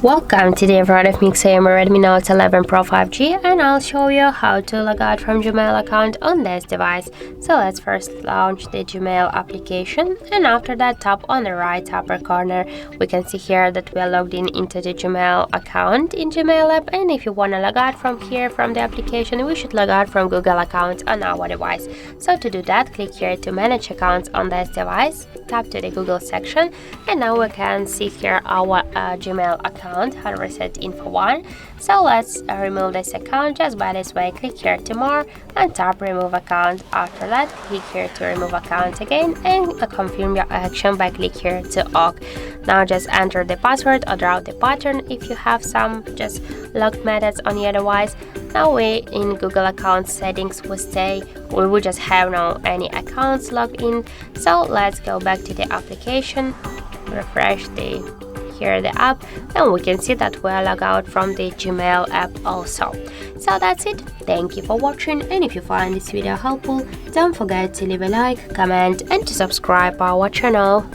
Welcome, today I've brought me XIAOMI Redmi Note 11 Pro 5G and I'll show you how to log out from Gmail account on this device. So let's first launch the Gmail application, and after that tap on the right upper corner. We can see here that we are logged in into the Gmail account in Gmail app, and if you want to log out from here from the application, we should log out from Google account on our device. So to do that, click here to manage accounts on this device, tap to the Google section, and now we can see here our Gmail account, HardReset.Info 1. So let's remove this account just by this way. Click here to more and tap remove account. After that, click here to remove account again and confirm your action by click here to OK. Now just enter the password or draw the pattern if you have some just logged methods on your device. Now we in Google account settings we will just have no any accounts logged in. So let's go back to the application, refresh the app, and we can see that we are logged out from the Gmail app also. So that's it. Thank you for watching, and if you find this video helpful, don't forget to leave a like, comment and to subscribe our channel.